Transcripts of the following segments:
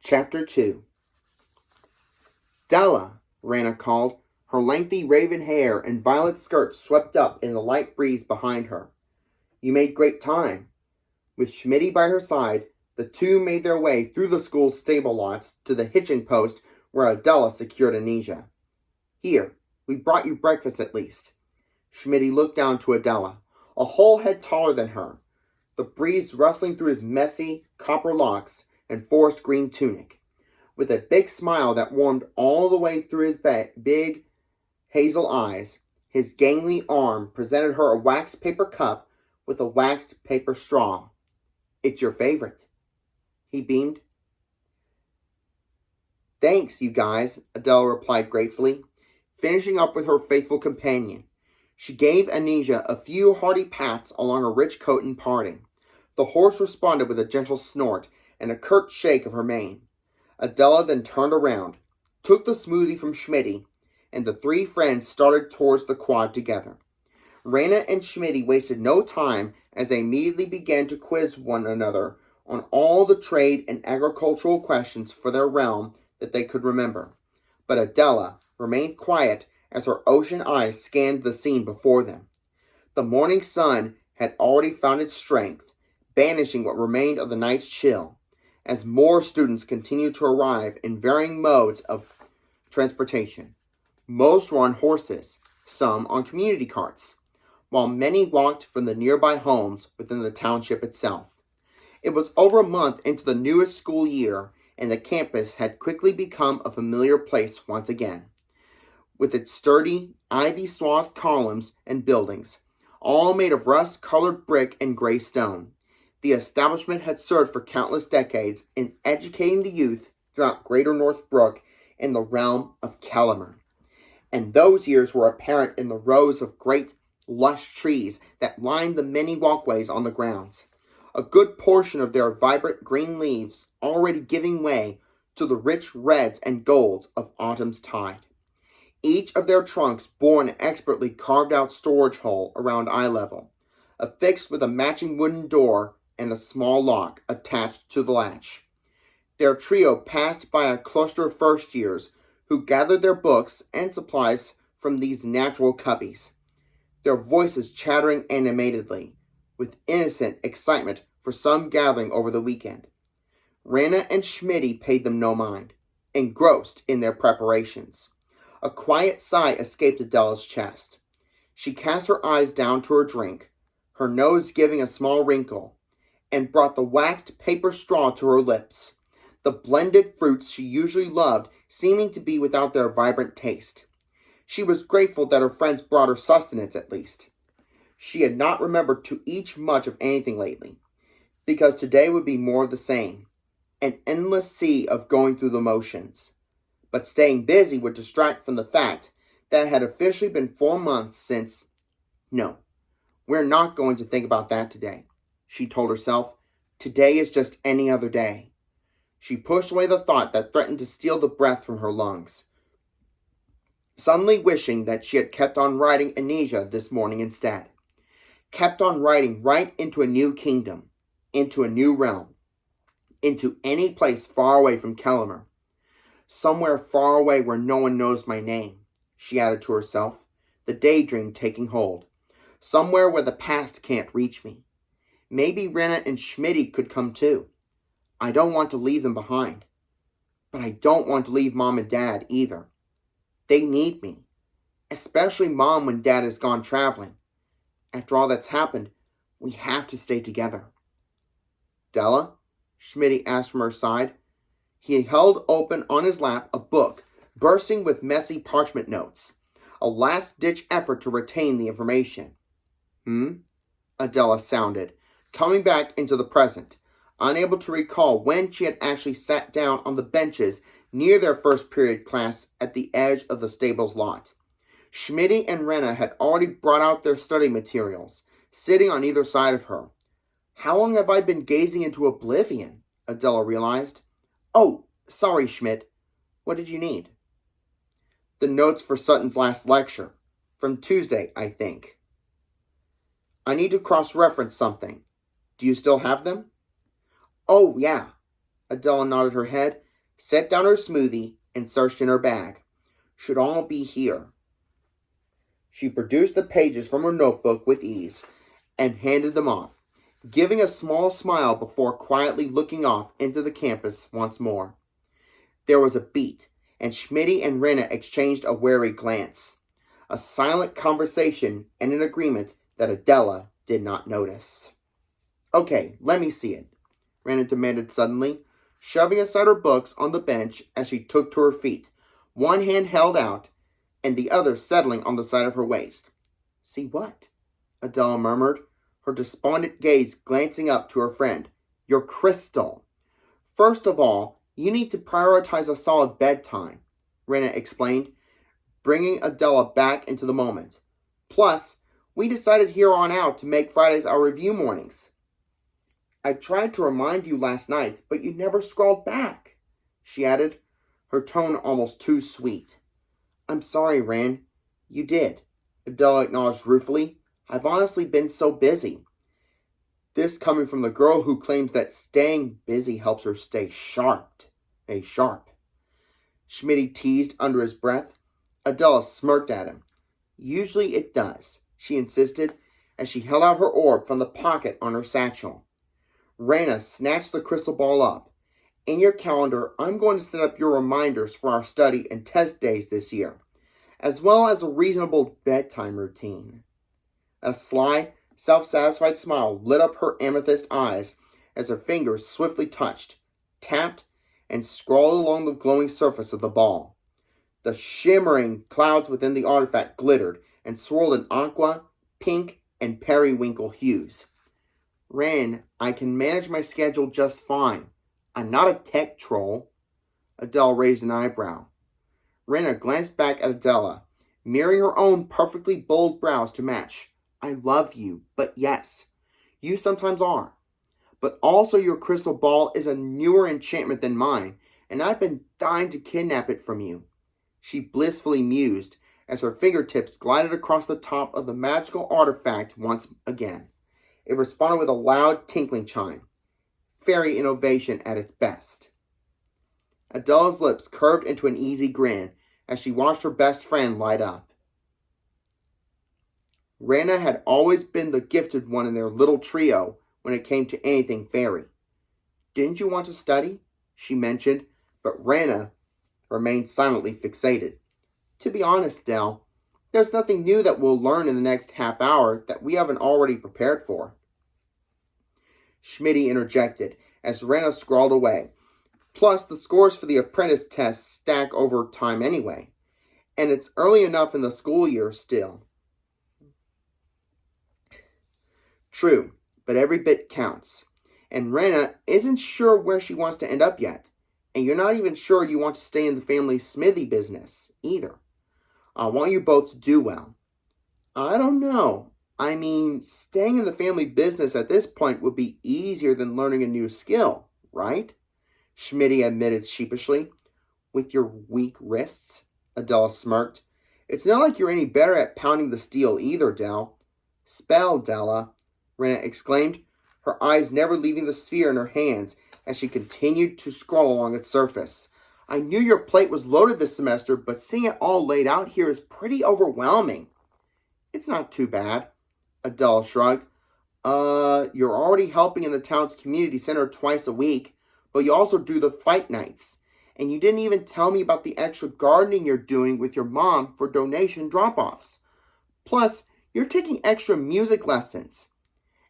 Chapter 2. Della, Rana called, her lengthy raven hair and violet skirt swept up in the light breeze behind her. You made great time. With Schmitty by her side, the two made their way through the school's stable lots to the hitching post where Adela secured Anesia. Here, we brought you breakfast at least. Schmitty looked down to Adela, a whole head taller than her, the breeze rustling through his messy copper locks and forest green tunic. With a big smile that warmed all the way through his big hazel eyes, his gangly arm presented her a waxed paper cup with a waxed paper straw. It's your favorite. He beamed. Thanks, you guys, Adela replied gratefully, finishing up with her faithful companion. She gave Anesia a few hearty pats along her rich coat in parting. The horse responded with a gentle snort and a curt shake of her mane. Adela then turned around, took the smoothie from Schmitty, and the three friends started towards the quad together. Rana and Schmitty wasted no time as they immediately began to quiz one another on all the trade and agricultural questions for their realm that they could remember. But Adela remained quiet as her ocean eyes scanned the scene before them. The morning sun had already found its strength, banishing what remained of the night's chill, as more students continued to arrive in varying modes of transportation. Most were on horses, some on community carts, while many walked from the nearby homes within the township itself. It was over a month into the newest school year, and the campus had quickly become a familiar place once again. With its sturdy, ivy-swathed columns and buildings, all made of rust-colored brick and gray stone, the establishment had served for countless decades in educating the youth throughout Greater Northbrook in the realm of Kellimer. And those years were apparent in the rows of great, lush trees that lined the many walkways on the grounds, a good portion of their vibrant green leaves already giving way to the rich reds and golds of autumn's tide. Each of their trunks bore an expertly carved-out storage hole around eye level, affixed with a matching wooden door and a small lock attached to the latch. Their trio passed by a cluster of first-years who gathered their books and supplies from these natural cubbies, their voices chattering animatedly, with innocent excitement for some gathering over the weekend. Rana and Schmitty paid them no mind, engrossed in their preparations. A quiet sigh escaped Adela's chest. She cast her eyes down to her drink, her nose giving a small wrinkle, and brought the waxed paper straw to her lips, the blended fruits she usually loved seeming to be without their vibrant taste. She was grateful that her friends brought her sustenance at least. She had not remembered to eat much of anything lately, because today would be more of the same, an endless sea of going through the motions. But staying busy would distract from the fact that it had officially been 4 months since... No, we're not going to think about that today, she told herself. Today is just any other day. She pushed away the thought that threatened to steal the breath from her lungs, suddenly wishing that she had kept on riding Anesia this morning instead. Kept on riding right into a new kingdom, into a new realm, into any place far away from Kellimer. Somewhere far away where no one knows my name, she added to herself, the daydream taking hold. Somewhere where the past can't reach me. Maybe Rena and Schmitty could come too. I don't want to leave them behind. But I don't want to leave Mom and Dad either. They need me. Especially Mom when Dad has gone traveling. After all that's happened, we have to stay together. Della? Schmitty asked from her side. He held open on his lap a book, bursting with messy parchment notes. A last-ditch effort to retain the information. Adela sounded, coming back into the present, unable to recall when she had actually sat down on the benches near their first period class at the edge of the stable's lot. Schmitty and Rena had already brought out their study materials, sitting on either side of her. How long have I been gazing into oblivion? Adela realized. Oh, sorry, Schmidt. What did you need? The notes for Sutton's last lecture. From Tuesday, I think. I need to cross-reference something. Do you still have them? Oh, yeah. Adela nodded her head. set down her smoothie, and searched in her bag. Should all be here. She produced the pages from her notebook with ease and handed them off, giving a small smile before quietly looking off into the campus once more. There was a beat, and Schmitty and Rena exchanged a wary glance. A silent conversation and an agreement that Adela did not notice. Okay, let me see it, Rena demanded suddenly, shoving aside her books on the bench as she took to her feet, one hand held out and the other settling on the side of her waist. See what? Adela murmured, her despondent gaze glancing up to her friend. Your crystal. First of all, you need to prioritize a solid bedtime, Rena explained, bringing Adela back into the moment. Plus, we decided here on out to make Fridays our review mornings. I tried to remind you last night, but you never scrawled back, she added, her tone almost too sweet. I'm sorry, Ren. You did, Adela acknowledged ruefully. I've honestly been so busy. This coming from the girl who claims that staying busy helps her stay sharp. Schmitty teased under his breath. Adela smirked at him. Usually it does, she insisted, as she held out her orb from the pocket on her satchel. Rena snatched the crystal ball up. In your calendar, I'm going to set up your reminders for our study and test days this year, as well as a reasonable bedtime routine. A sly, self-satisfied smile lit up her amethyst eyes as her fingers swiftly touched, tapped, and scrawled along the glowing surface of the ball. The shimmering clouds within the artifact glittered and swirled in aqua, pink, and periwinkle hues. Ren, I can manage my schedule just fine. I'm not a tech troll. Adele raised an eyebrow. Rena glanced back at Adela, mirroring her own perfectly bold brows to match. I love you, but yes, you sometimes are. But also your crystal ball is a newer enchantment than mine, and I've been dying to kidnap it from you. She blissfully mused as her fingertips glided across the top of the magical artifact once again. It responded with a loud tinkling chime. Fairy innovation at its best. Adela's lips curved into an easy grin as she watched her best friend light up. Rena had always been the gifted one in their little trio when it came to anything fairy. Didn't you want to study? She mentioned, but Rena remained silently fixated. To be honest, Del, there's nothing new that we'll learn in the next half hour that we haven't already prepared for. Schmitty interjected as Rena scrawled away. Plus, the scores for the apprentice tests stack over time anyway. And it's early enough in the school year still. True, but every bit counts. And Rena isn't sure where she wants to end up yet. And you're not even sure you want to stay in the family smithy business either. I want you both to do well. I don't know. I mean, staying in the family business at this point would be easier than learning a new skill, right? Schmitty admitted sheepishly. With your weak wrists, Adela smirked. It's not like you're any better at pounding the steel either, Del. Spell, Della, Rena exclaimed, her eyes never leaving the sphere in her hands as she continued to scroll along its surface. I knew your plate was loaded this semester, but seeing it all laid out here is pretty overwhelming. It's not too bad, Adele shrugged. You're already helping in the town's community center twice a week, but you also do the fight nights. And you didn't even tell me about the extra gardening you're doing with your mom for donation drop-offs. Plus, you're taking extra music lessons.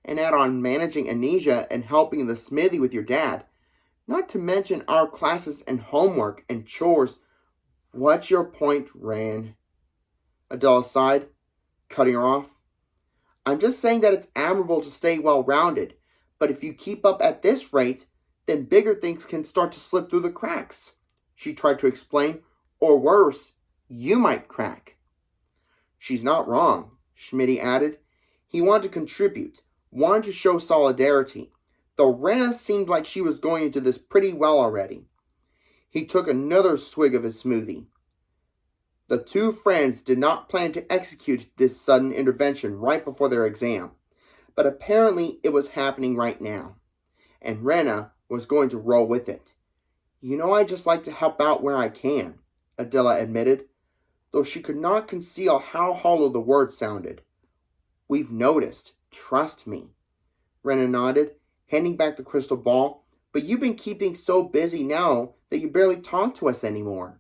And add on managing Anesia and helping in the smithy with your dad. Not to mention our classes and homework and chores. What's your point, Ran? Adele sighed, cutting her off. I'm just saying that it's admirable to stay well-rounded, but if you keep up at this rate, then bigger things can start to slip through the cracks, she tried to explain, or worse, you might crack. She's not wrong, Schmitty added. He wanted to contribute, wanted to show solidarity, though Rena seemed like she was going into this pretty well already. He took another swig of his smoothie. The two friends did not plan to execute this sudden intervention right before their exam, but apparently it was happening right now, and Rena was going to roll with it. I just like to help out where I can, Adela admitted, though she could not conceal how hollow the words sounded. We've noticed. Trust me. Rena nodded, handing back the crystal ball. But you've been keeping so busy now that you barely talk to us anymore.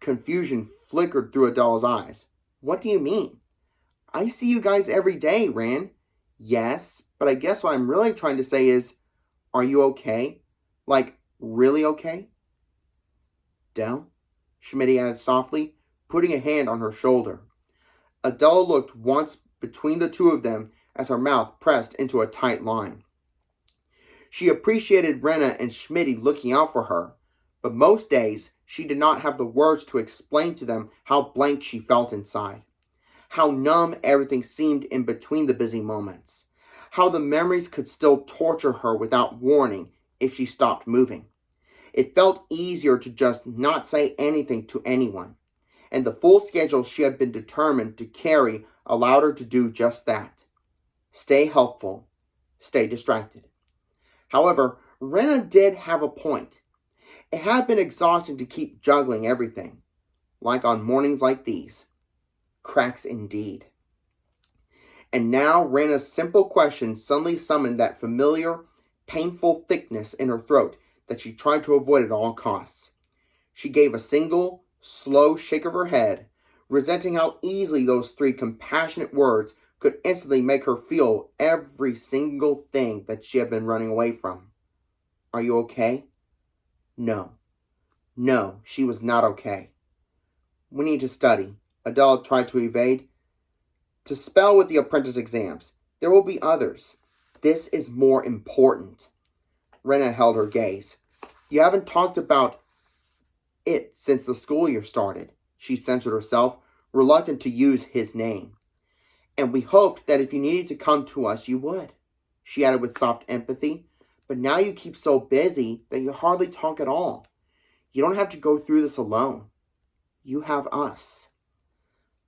Confusion flickered through Adele's eyes. What do you mean? I see you guys every day, Ran. Yes, but I guess what I'm really trying to say is, are you okay? Like, really okay? Del? Schmidt added softly, putting a hand on her shoulder. Adela looked once between the two of them as her mouth pressed into a tight line. She appreciated Rena and Schmidt looking out for her, but most days she did not have the words to explain to them how blank she felt inside, how numb everything seemed in between the busy moments, how the memories could still torture her without warning if she stopped moving. It felt easier to just not say anything to anyone, and the full schedule she had been determined to carry allowed her to do just that. Stay helpful, stay distracted. However, Rena did have a point. It had been exhausting to keep juggling everything, like on mornings like these. Cracks indeed. And now Rena's simple question suddenly summoned that familiar, painful thickness in her throat that she tried to avoid at all costs. She gave a single, slow shake of her head, resenting how easily those three compassionate words could instantly make her feel every single thing that she had been running away from. Are you okay? No. No, she was not okay. We need to study. Adele tried to evade. To spell with the apprentice exams. There will be others. This is more important. Rena held her gaze. You haven't talked about it since the school year started. She censored herself, reluctant to use his name. And we hoped that if you needed to come to us, you would. She added with soft empathy. But now you keep so busy that you hardly talk at all. You don't have to go through this alone. You have us.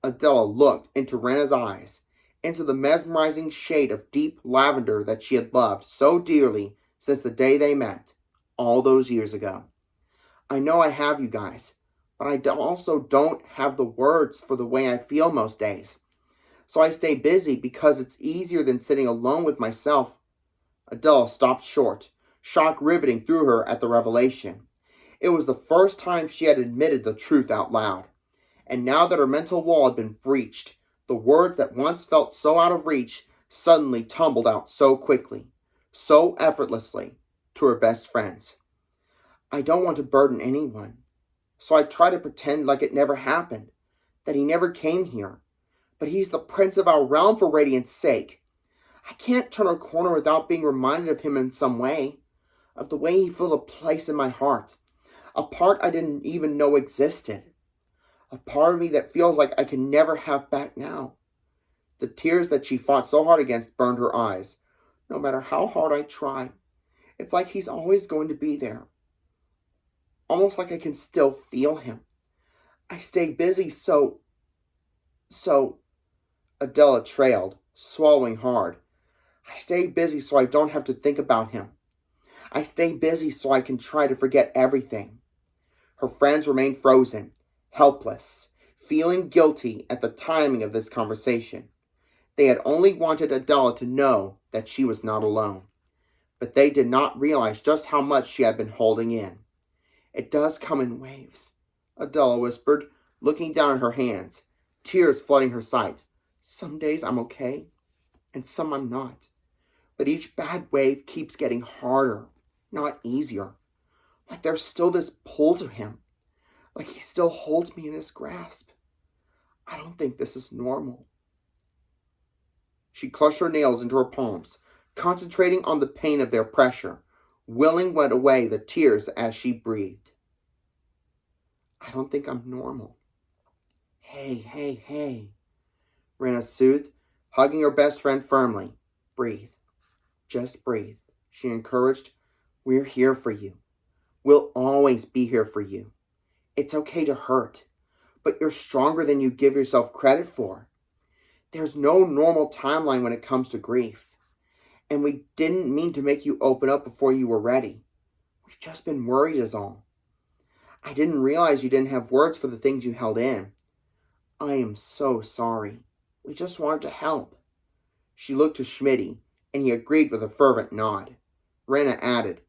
Adela looked into Rena's eyes, into the mesmerizing shade of deep lavender that she had loved so dearly since the day they met, all those years ago. I know I have you guys, but I also don't have the words for the way I feel most days. So I stay busy because it's easier than sitting alone with myself. Adele stopped short, shock riveting through her at the revelation. It was the first time she had admitted the truth out loud. And now that her mental wall had been breached, the words that once felt so out of reach suddenly tumbled out so quickly, so effortlessly, to her best friends. I don't want to burden anyone, so I try to pretend like it never happened, that he never came here. But he's the prince of our realm for Radiant's sake. I can't turn a corner without being reminded of him in some way, of the way he filled a place in my heart, a part I didn't even know existed, a part of me that feels like I can never have back now. The tears that she fought so hard against burned her eyes. No matter how hard I try, it's like he's always going to be there. Almost like I can still feel him. I stay busy so... Adela trailed, swallowing hard. I stay busy so I don't have to think about him. I stay busy so I can try to forget everything. Her friends remained frozen, helpless, feeling guilty at the timing of this conversation. They had only wanted Adela to know that she was not alone, but they did not realize just how much she had been holding in. It does come in waves, Adela whispered, looking down at her hands, tears flooding her sight. Some days I'm okay, and some I'm not. But each bad wave keeps getting harder, not easier. Like there's still this pull to him. Like he still holds me in his grasp. I don't think this is normal. She clutched her nails into her palms, concentrating on the pain of their pressure, willing went away the tears as she breathed. I don't think I'm normal. Hey. Rena soothed, hugging her best friend firmly. Breathe. Just breathe, she encouraged. We're here for you. We'll always be here for you. It's okay to hurt, but you're stronger than you give yourself credit for. There's no normal timeline when it comes to grief. And we didn't mean to make you open up before you were ready. We've just been worried is all. I didn't realize you didn't have words for the things you held in. I am so sorry. We just wanted to help. She looked to Schmitty, and he agreed with a fervent nod. Rena added,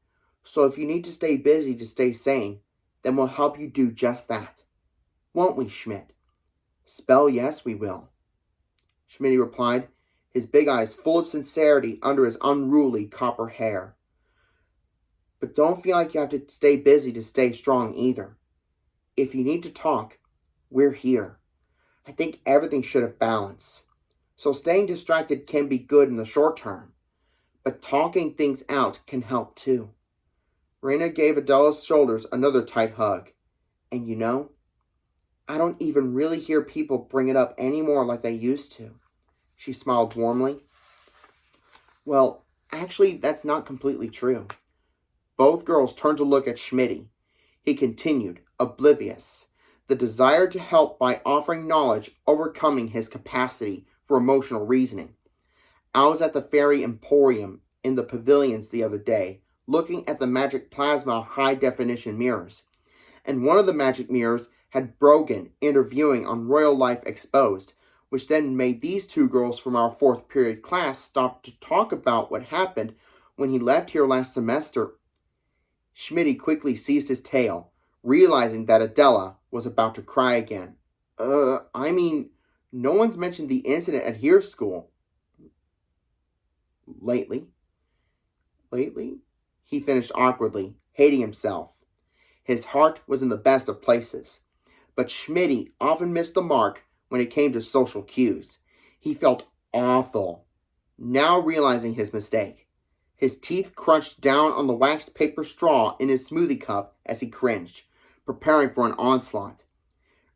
So if you need to stay busy to stay sane, then we'll help you do just that. Won't we, Schmidt? Spell yes, we will. Schmitty replied, his big eyes full of sincerity under his unruly copper hair. But don't feel like you have to stay busy to stay strong either. If you need to talk, we're here. I think everything should have balance. So staying distracted can be good in the short term, but talking things out can help too. Rena gave Adela's shoulders another tight hug. And you know, I don't even really hear people bring it up anymore like they used to. She smiled warmly. Well, actually, that's not completely true. Both girls turned to look at Schmitty. He continued, oblivious, the desire to help by offering knowledge overcoming his capacity for emotional reasoning. I was at the Fairy Emporium in the pavilions the other day, looking at the magic plasma high-definition mirrors, and one of the magic mirrors had Brogan interviewing on Royal Life Exposed, which then made these two girls from our 4th period class stop to talk about what happened when he left here last semester. Schmitty quickly seized his tail, realizing that Adela was about to cry again. No one's mentioned the incident at Here School. Lately? He finished awkwardly, hating himself. His heart was in the best of places, but Schmitty often missed the mark when it came to social cues. He felt awful, now realizing his mistake. His teeth crunched down on the waxed paper straw in his smoothie cup as he cringed, preparing for an onslaught.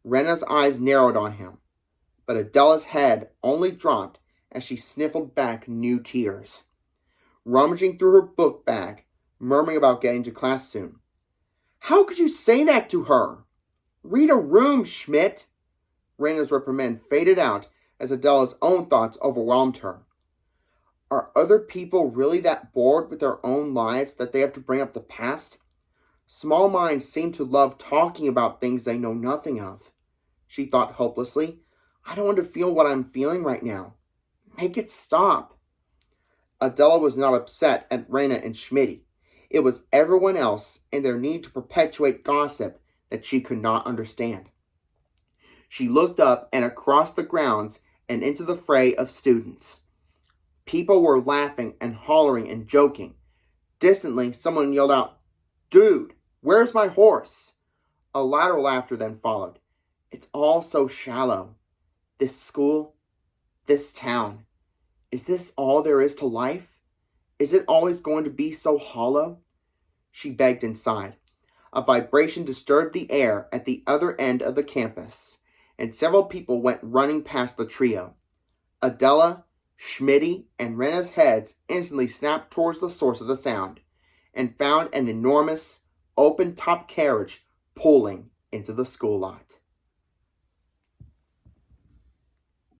Rena's eyes narrowed on him, but Adela's head only dropped as she sniffled back new tears. Rummaging through her book bag, murmuring about getting to class soon. How could you say that to her? Read a room, Schmidt! Rena's reprimand faded out as Adela's own thoughts overwhelmed her. Are other people really that bored with their own lives that they have to bring up the past? Small minds seem to love talking about things they know nothing of. She thought hopelessly. I don't want to feel what I'm feeling right now. Make it stop. Adela was not upset at Rena and Schmitty. It was everyone else and their need to perpetuate gossip that she could not understand. She looked up and across the grounds and into the fray of students. People were laughing and hollering and joking. Distantly, someone yelled out, Dude, where's my horse? A louder laughter then followed. It's all so shallow. This school, this town. Is this all there is to life? Is it always going to be so hollow? She begged inside. A vibration disturbed the air at the other end of the campus, and several people went running past the trio. Adela, Schmitty, and Rena's heads instantly snapped towards the source of the sound, and found an enormous, open-top carriage pulling into the school lot.